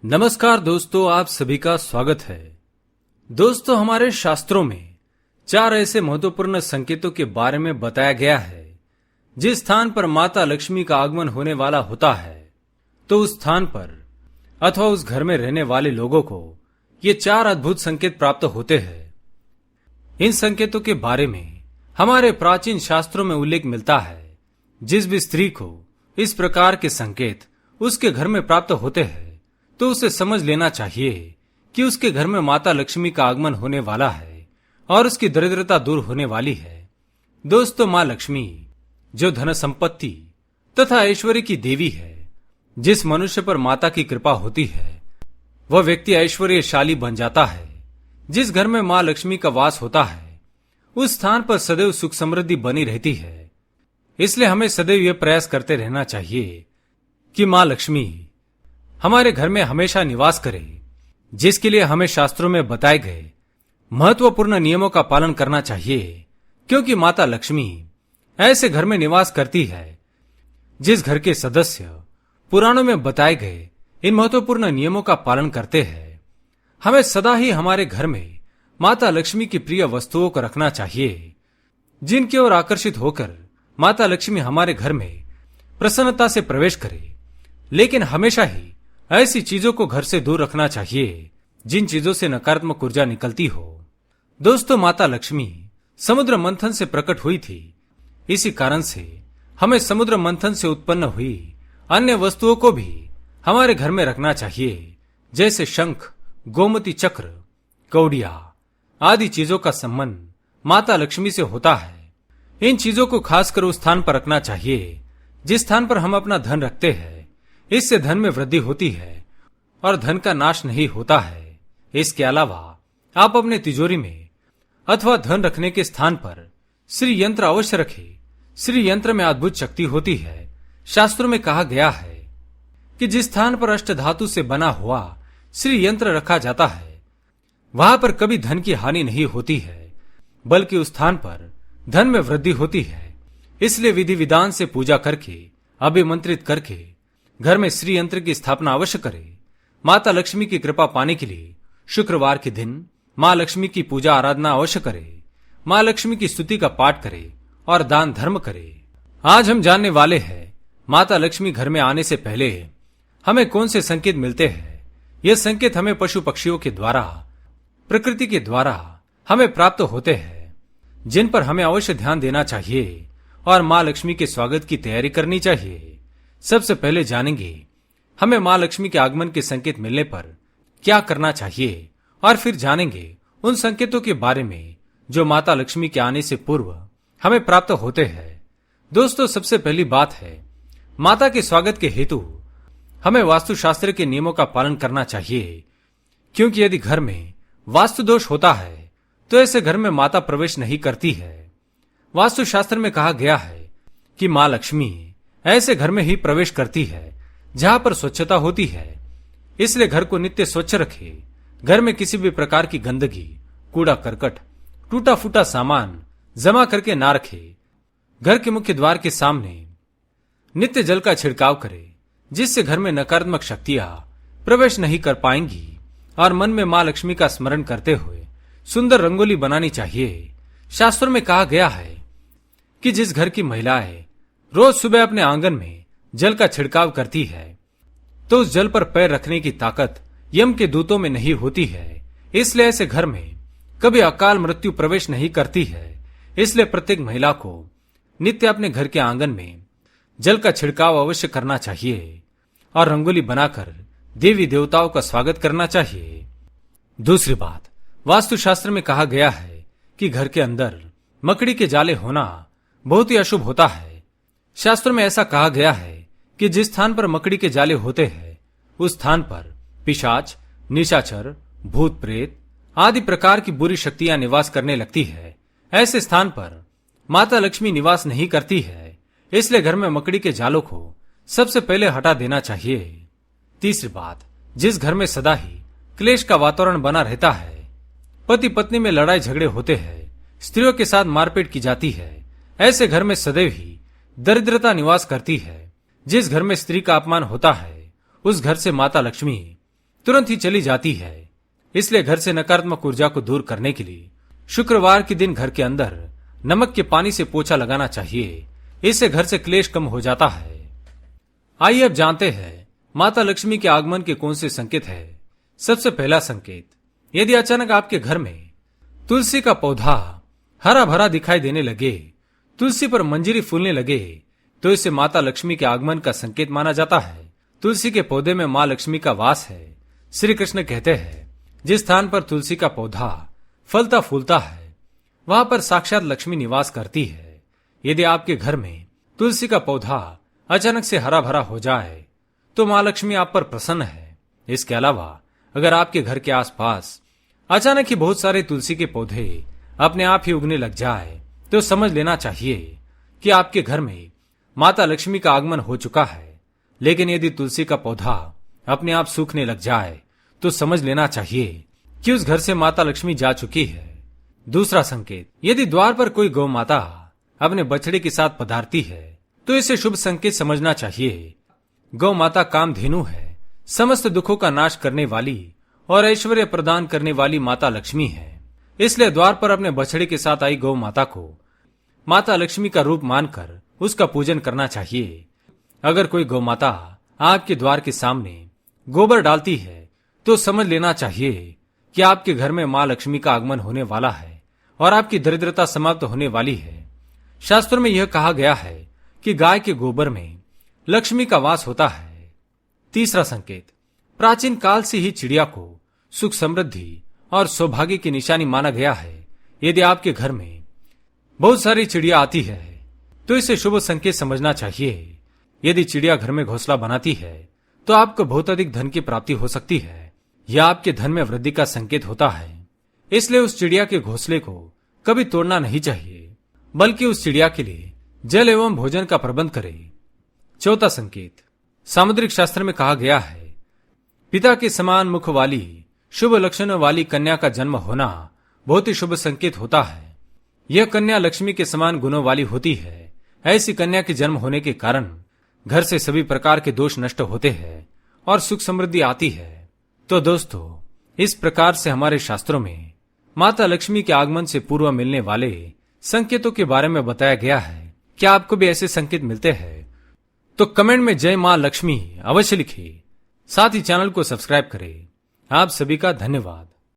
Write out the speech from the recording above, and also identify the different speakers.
Speaker 1: नमस्कार दोस्तों, आप सभी का स्वागत है। दोस्तों, हमारे शास्त्रों में 4 ऐसे महत्वपूर्ण संकेतों के बारे में बताया गया है। जिस स्थान पर माता लक्ष्मी का आगमन होने वाला होता है तो उस स्थान पर अथवा उस घर में रहने वाले लोगों को ये 4 अद्भुत संकेत प्राप्त होते हैं। इन संकेतों के बारे में हमारे प्राचीन शास्त्रों में उल्लेख मिलता है। जिस भी स्त्री को इस प्रकार के संकेत उसके घर में प्राप्त होते हैं तो उसे समझ लेना चाहिए कि उसके घर में माता लक्ष्मी का आगमन होने वाला है और उसकी दरिद्रता दूर होने वाली है। दोस्तों, मां लक्ष्मी जो धन संपत्ति तथा ऐश्वर्य की देवी है, जिस मनुष्य पर माता की कृपा होती है वह व्यक्ति ऐश्वर्यशाली बन जाता है। जिस घर में मां लक्ष्मी का वास होता है उस स्थान पर सदैव सुख समृद्धि बनी रहती है। इसलिए हमें सदैव यह प्रयास करते रहना चाहिए कि मां लक्ष्मी हमारे घर में हमेशा निवास करे, जिसके लिए हमें शास्त्रों में बताए गए महत्वपूर्ण नियमों का पालन करना चाहिए। क्योंकि माता लक्ष्मी ऐसे घर में निवास करती है जिस घर के सदस्य पुराणों में बताए गए इन महत्वपूर्ण नियमों का पालन करते हैं। हमें सदा ही हमारे घर में माता लक्ष्मी की प्रिय वस्तुओं को रखना चाहिए, जिनकी ओर आकर्षित होकर माता लक्ष्मी हमारे घर में प्रसन्नता से प्रवेश करे। लेकिन हमेशा ही ऐसी चीजों को घर से दूर रखना चाहिए जिन चीजों से नकारात्मक ऊर्जा निकलती हो। दोस्तों, माता लक्ष्मी समुद्र मंथन से प्रकट हुई थी। इसी कारण से हमें समुद्र मंथन से उत्पन्न हुई अन्य वस्तुओं को भी हमारे घर में रखना चाहिए, जैसे शंख, गोमती चक्र, कौड़िया आदि चीजों का संबंध माता लक्ष्मी से होता है। इन चीजों को खासकर उस स्थान पर रखना चाहिए जिस स्थान पर हम अपना धन रखते हैं। इससे धन में वृद्धि होती है और धन का नाश नहीं होता है। इसके अलावा आप अपने तिजोरी में अथवा धन रखने के स्थान पर श्री यंत्र अवश्य रखें। श्री यंत्र में अद्भुत शक्ति होती है। शास्त्रों में कहा गया है कि जिस स्थान पर अष्ट धातु से बना हुआ श्री यंत्र रखा जाता है वहां पर कभी धन की हानि नहीं होती है, बल्कि उस स्थान पर धन में वृद्धि होती है। इसलिए विधि विधान से पूजा करके, अभिमंत्रित करके घर में श्री यंत्र की स्थापना अवश्य करें। माता लक्ष्मी की कृपा पाने के लिए शुक्रवार के दिन मां लक्ष्मी की पूजा आराधना अवश्य करें। मां लक्ष्मी की स्तुति का पाठ करें और दान धर्म करें। आज हम जानने वाले हैं माता लक्ष्मी घर में आने से पहले हमें कौन से संकेत मिलते हैं। ये संकेत हमें पशु पक्षियों के द्वारा, प्रकृति के द्वारा हमें प्राप्त होते हैं, जिन पर हमें अवश्य ध्यान देना चाहिए और मां लक्ष्मी के स्वागत की तैयारी करनी चाहिए। सबसे पहले जानेंगे हमें मां लक्ष्मी के आगमन के संकेत मिलने पर क्या करना चाहिए, और फिर जानेंगे उन संकेतों के बारे में जो माता लक्ष्मी के आने से पूर्व हमें प्राप्त होते हैं। दोस्तों, सबसे पहली बात है माता के स्वागत के हेतु हमें वास्तुशास्त्र के नियमों का पालन करना चाहिए। क्योंकि यदि घर में वास्तु दोष होता है तो ऐसे घर में माता प्रवेश नहीं करती है। वास्तुशास्त्र में कहा गया है कि मां लक्ष्मी ऐसे घर में ही प्रवेश करती है जहां पर स्वच्छता होती है। इसलिए घर को नित्य स्वच्छ रखे। घर में किसी भी प्रकार की गंदगी, कूड़ा करकट, टूटा फूटा सामान जमा करके ना रखे। घर के मुख्य द्वार के सामने नित्य जल का छिड़काव करे, जिससे घर में नकारात्मक शक्तियां प्रवेश नहीं कर पाएंगी। और मन में मां लक्ष्मी का स्मरण करते हुए सुंदर रंगोली बनानी चाहिए। शास्त्रों में कहा गया है कि जिस घर की महिलाएं रोज सुबह अपने आंगन में जल का छिड़काव करती है तो उस जल पर पैर रखने की ताकत यम के दूतों में नहीं होती है। इसलिए ऐसे घर में कभी अकाल मृत्यु प्रवेश नहीं करती है। इसलिए प्रत्येक महिला को नित्य अपने घर के आंगन में जल का छिड़काव अवश्य करना चाहिए और रंगोली बनाकर देवी देवताओं का स्वागत करना चाहिए। दूसरी बात, वास्तुशास्त्र में कहा गया है कि घर के अंदर मकड़ी के जाले होना बहुत ही अशुभ होता है। शास्त्रों में ऐसा कहा गया है कि जिस स्थान पर मकड़ी के जाले होते हैं उस स्थान पर पिशाच, निशाचर, भूत प्रेत आदि प्रकार की बुरी शक्तियां निवास करने लगती है। ऐसे स्थान पर माता लक्ष्मी निवास नहीं करती है। इसलिए घर में मकड़ी के जालों को सबसे पहले हटा देना चाहिए। तीसरी बात, जिस घर में सदा ही क्लेश का वातावरण बना रहता है, पति पत्नी में लड़ाई झगड़े होते हैं, स्त्रियों के साथ मारपीट की जाती है, ऐसे घर में सदैव ही दरिद्रता निवास करती है। जिस घर में स्त्री का अपमान होता है उस घर से माता लक्ष्मी तुरंत ही चली जाती है। इसलिए घर से नकारात्मक ऊर्जा को दूर करने के लिए शुक्रवार के दिन घर के अंदर नमक के पानी से पोछा लगाना चाहिए। इससे घर से क्लेश कम हो जाता है। आइए अब जानते हैं माता लक्ष्मी के आगमन के कौन से संकेत है। सबसे पहला संकेत, यदि अचानक आपके घर में तुलसी का पौधा हरा भरा दिखाई देने लगे, तुलसी पर मंजरी फूलने लगे, तो इसे माता लक्ष्मी के आगमन का संकेत माना जाता है। तुलसी के पौधे में मां लक्ष्मी का वास है। श्री कृष्ण कहते हैं, जिस स्थान पर तुलसी का पौधा फलता फूलता है वहां पर साक्षात लक्ष्मी निवास करती है। यदि आपके घर में तुलसी का पौधा अचानक से हरा भरा हो जाए तो मां लक्ष्मी आप पर प्रसन्न है। इसके अलावा अगर आपके घर के आसपास अचानक ही बहुत सारे तुलसी के पौधे अपने आप ही उगने लग जाए तो समझ लेना चाहिए कि आपके घर में माता लक्ष्मी का आगमन हो चुका है। लेकिन यदि तुलसी का पौधा अपने आप सूखने लग जाए तो समझ लेना चाहिए कि उस घर से माता लक्ष्मी जा चुकी है। दूसरा संकेत, यदि द्वार पर कोई गौ माता अपने बछड़े के साथ पधारती है तो इसे शुभ संकेत समझना चाहिए। गौ माता कामधेनु है, समस्त दुखों का नाश करने वाली और ऐश्वर्य प्रदान करने वाली माता लक्ष्मी है। इसलिए द्वार पर अपने बछड़े के साथ आई गौ माता को माता लक्ष्मी का रूप मानकर उसका पूजन करना चाहिए। अगर कोई गौ माता आपके द्वार के सामने गोबर डालती है तो समझ लेना चाहिए कि आपके घर में मां लक्ष्मी का आगमन होने वाला है और आपकी दरिद्रता समाप्त होने वाली है। शास्त्रों में यह कहा गया है कि गाय के गोबर में लक्ष्मी का वास होता है। तीसरा संकेत, प्राचीन काल से ही चिड़िया को सुख समृद्धि और सौभाग्य की निशानी माना गया है। यदि आपके घर में बहुत सारी चिड़िया आती है तो इसे शुभ संकेत समझना चाहिए। यदि चिड़िया घर में घोंसला बनाती है तो आपको बहुत अधिक धन की प्राप्ति हो सकती है। यह आपके धन में वृद्धि का संकेत होता है। इसलिए उस चिड़िया के घोंसले को कभी तोड़ना नहीं चाहिए, बल्कि उस चिड़िया के लिए जल एवं भोजन का प्रबंध करें। चौथा संकेत, सामुद्रिक शास्त्र में कहा गया है, पिता के समान मुख वाली शुभ लक्षणों वाली कन्या का जन्म होना बहुत ही शुभ संकेत होता है। यह कन्या लक्ष्मी के समान गुणों वाली होती है। ऐसी कन्या के जन्म होने के कारण घर से सभी प्रकार के दोष नष्ट होते हैं और सुख समृद्धि आती है। तो दोस्तों, इस प्रकार से हमारे शास्त्रों में माता लक्ष्मी के आगमन से पूर्व मिलने वाले संकेतों के बारे में बताया गया है। क्या आपको भी ऐसे संकेत मिलते हैं? तो कमेंट में जय मां लक्ष्मी अवश्य लिखिए। साथ ही चैनल को सब्सक्राइब करें। आप सभी का धन्यवाद।